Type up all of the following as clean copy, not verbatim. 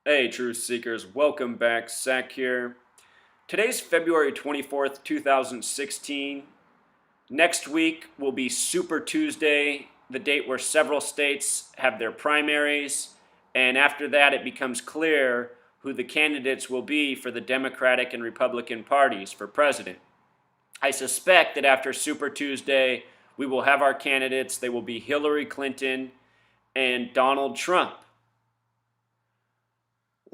Hey, Truth Seekers, welcome back. Sack here. Today's February 24th, 2016. Next week will be Super Tuesday, the date where several states have their primaries. And after that, it becomes clear who the candidates will be for the Democratic and Republican parties for president. I suspect that after Super Tuesday, we will have our candidates. They will be Hillary Clinton and Donald Trump.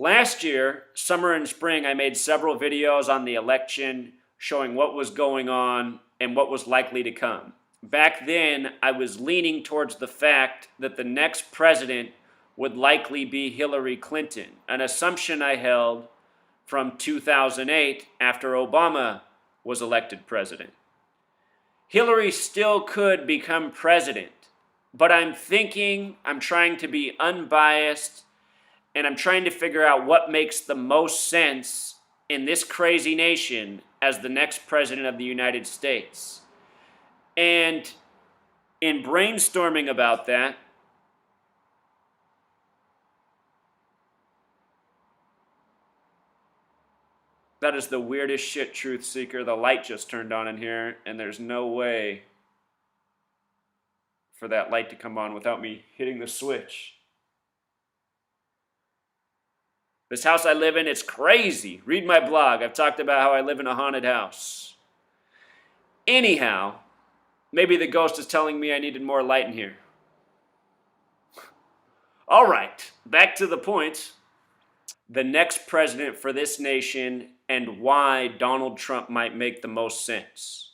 Last year, summer and spring, I made several videos on the election showing what was going on and what was likely to come. Back then, I was leaning towards the fact that the next president would likely be Hillary Clinton, an assumption I held from 2008 after Obama was elected president. Hillary still could become president, but I'm trying to be unbiased, and I'm trying to figure out what makes the most sense in this crazy nation as the next president of the United States. And in brainstorming about that, that is the weirdest shit, Truth Seeker. The light just turned on in here, and there's no way for that light to come on without me hitting the switch. This house I live in, it's crazy. Read my blog. I've talked about how I live in a haunted house. Anyhow, maybe the ghost is telling me I needed more light in here. All right, back to the point. The next president for this nation and why Donald Trump might make the most sense.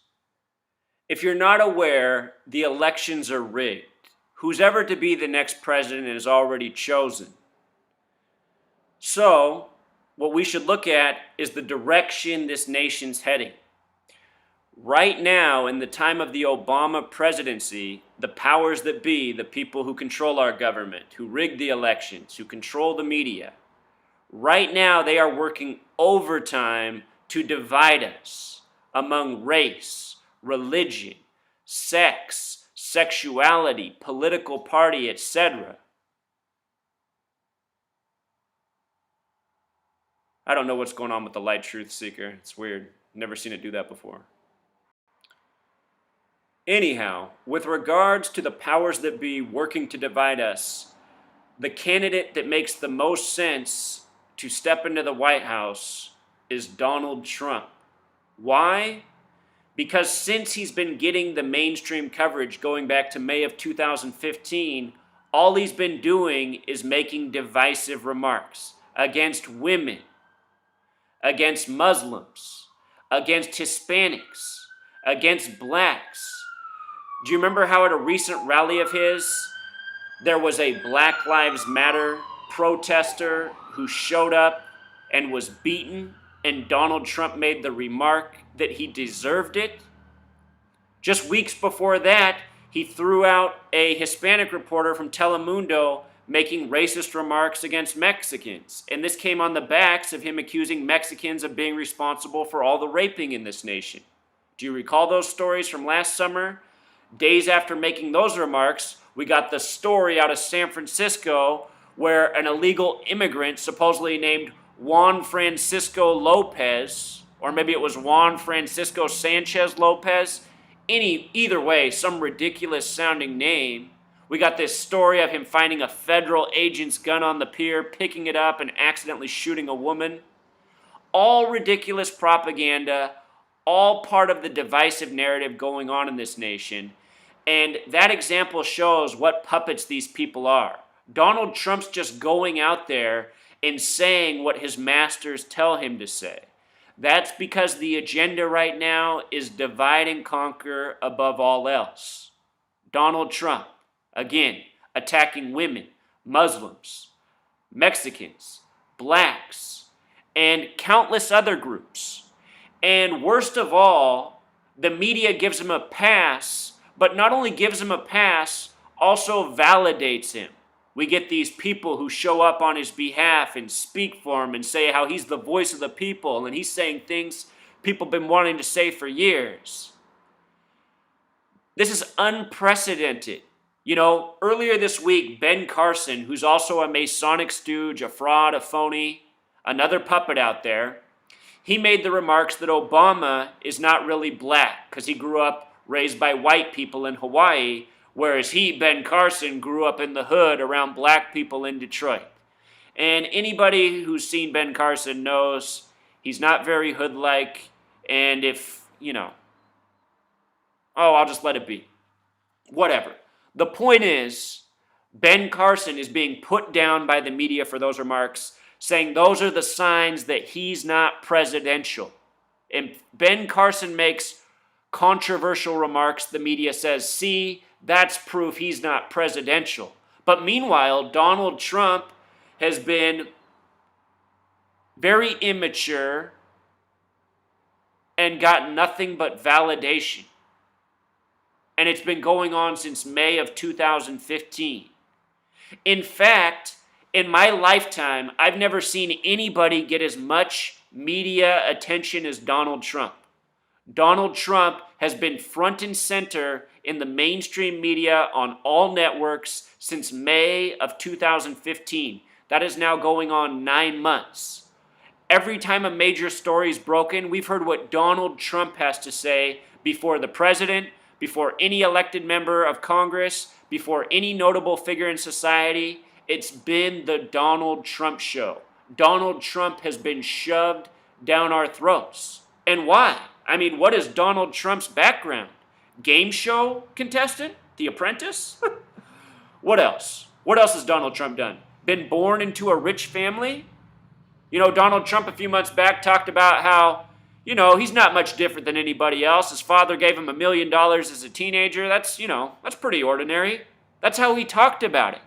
If you're not aware, the elections are rigged. Who's ever to be the next president is already chosen. So, what we should look at is the direction this nation's heading. Right now, in the time of the Obama presidency, the powers that be, the people who control our government, who rig the elections, who control the media, right now they are working overtime to divide us among race, religion, sex, sexuality, political party, etc. I don't know what's going on with the light, Truth Seeker. It's weird. Never seen it do that before. Anyhow, with regards to the powers that be working to divide us, the candidate that makes the most sense to step into the White House is Donald Trump. Why? Because since he's been getting the mainstream coverage going back to May of 2015, all he's been doing is making divisive remarks against women, against Muslims, against Hispanics, against blacks. Do you remember how at a recent rally of his, there was a Black Lives Matter protester who showed up and was beaten, and Donald Trump made the remark that he deserved it? Just weeks before that, he threw out a Hispanic reporter from Telemundo making racist remarks against Mexicans. And this came on the backs of him accusing Mexicans of being responsible for all the raping in this nation. Do you recall those stories from last summer? Days after making those remarks, we got the story out of San Francisco where an illegal immigrant, supposedly named Juan Francisco Lopez, or maybe it was Juan Francisco Sanchez Lopez, either way, some ridiculous sounding name. We got this story of him finding a federal agent's gun on the pier, picking it up and accidentally shooting a woman. All ridiculous propaganda, all part of the divisive narrative going on in this nation. And that example shows what puppets these people are. Donald Trump's just going out there and saying what his masters tell him to say. That's because the agenda right now is divide and conquer above all else. Donald Trump, again, attacking women, Muslims, Mexicans, blacks, and countless other groups. And worst of all, the media gives him a pass, but not only gives him a pass, also validates him. We get these people who show up on his behalf and speak for him and say how he's the voice of the people, and he's saying things people have been wanting to say for years. This is unprecedented. You know, earlier this week, Ben Carson, who's also a Masonic stooge, a fraud, a phony, another puppet out there, he made the remarks that Obama is not really black because he grew up raised by white people in Hawaii, whereas he, Ben Carson, grew up in the hood around black people in Detroit. And anybody who's seen Ben Carson knows he's not very hood-like, and if, I'll just let it be. Whatever. The point is, Ben Carson is being put down by the media for those remarks, saying those are the signs that he's not presidential. And Ben Carson makes controversial remarks. The media says, see, that's proof he's not presidential. But meanwhile, Donald Trump has been very immature and got nothing but validation. And it's been going on since May of 2015. In fact, in my lifetime, I've never seen anybody get as much media attention as Donald Trump. Donald Trump has been front and center in the mainstream media on all networks since May of 2015. That is now going on 9 months. Every time a major story is broken, we've heard what Donald Trump has to say before the president, before any elected member of Congress, before any notable figure in society. It's been the Donald Trump show. Donald Trump has been shoved down our throats. And why? I mean, what is Donald Trump's background? Game show contestant? The Apprentice? What else? What else has Donald Trump done? Been born into a rich family? You know, Donald Trump a few months back talked about how, he's not much different than anybody else. His father gave him $1 million as a teenager. That's pretty ordinary. That's how he talked about it.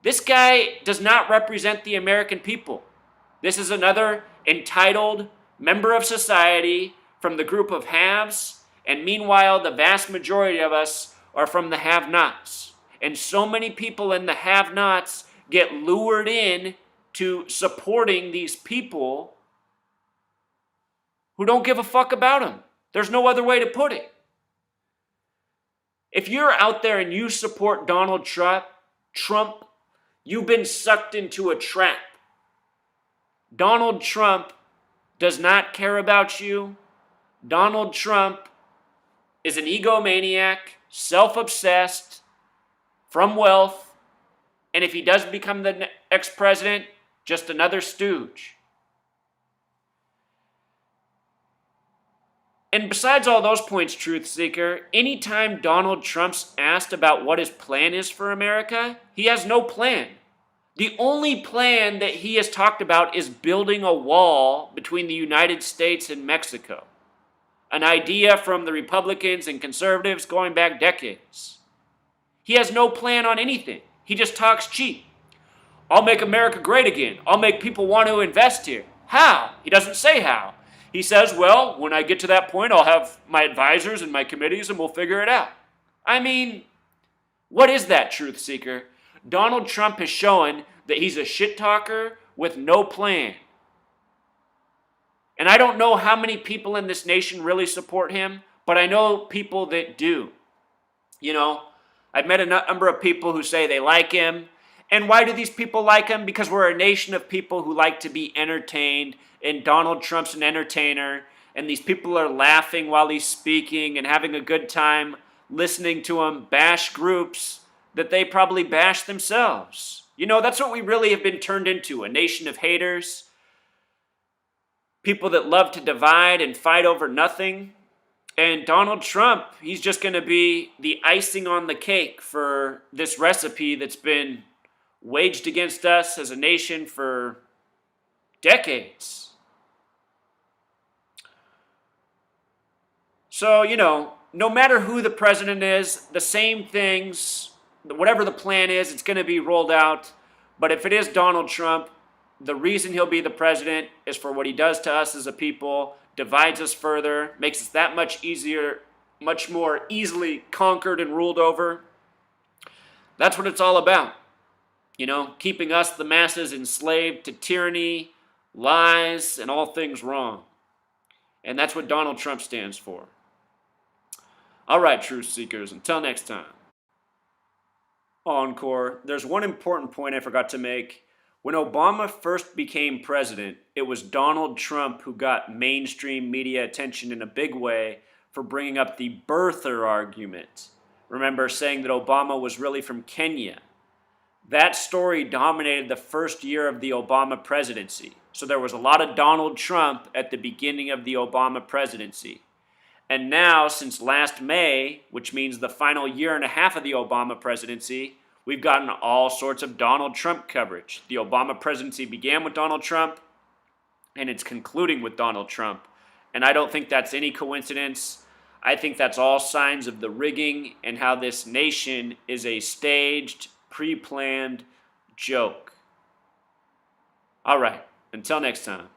This guy does not represent the American people. This is another entitled member of society from the group of haves, and meanwhile, the vast majority of us are from the have-nots. And so many people in the have-nots get lured in to supporting these people who don't give a fuck about them. There's no other way to put it. If you're out there and you support Donald Trump, you've been sucked into a trap. Donald Trump does not care about you. Donald Trump is an egomaniac, self-obsessed, from wealth, and if he does become the next president, just another stooge. And besides all those points, Truth Seeker, anytime Donald Trump's asked about what his plan is for America, he has no plan. The only plan that he has talked about is building a wall between the United States and Mexico. An idea from the Republicans and conservatives going back decades. He has no plan on anything. He just talks cheap. I'll make America great again. I'll make people want to invest here. How? He doesn't say how. He says, well, when I get to that point, I'll have my advisors and my committees and we'll figure it out. I mean, what is that, Truth Seeker? Donald Trump has shown that he's a shit talker with no plan. And I don't know how many people in this nation really support him, but I know people that do. I've met a number of people who say they like him. And why do these people like him? Because we're a nation of people who like to be entertained, and Donald Trump's an entertainer, and these people are laughing while he's speaking and having a good time listening to him bash groups that they probably bash themselves. That's what we really have been turned into, a nation of haters, people that love to divide and fight over nothing. And Donald Trump, he's just going to be the icing on the cake for this recipe that's been waged against us as a nation for decades. So, no matter who the president is, the same things, whatever the plan is, it's going to be rolled out. But if it is Donald Trump, the reason he'll be the president is for what he does to us as a people, divides us further, makes us that much easier, much more easily conquered and ruled over. That's what it's all about. Keeping us, the masses, enslaved to tyranny, lies, and all things wrong. And that's what Donald Trump stands for. All right, Truth Seekers, until next time. Encore. There's one important point I forgot to make. When Obama first became president, it was Donald Trump who got mainstream media attention in a big way for bringing up the birther argument. Remember, saying that Obama was really from Kenya. That story dominated the first year of the Obama presidency. So there was a lot of Donald Trump at the beginning of the Obama presidency. And now, since last May, which means the final year and a half of the Obama presidency, we've gotten all sorts of Donald Trump coverage. The Obama presidency began with Donald Trump, and it's concluding with Donald Trump. And I don't think that's any coincidence. I think that's all signs of the rigging and how this nation is a staged, pre planned joke. All right, until next time.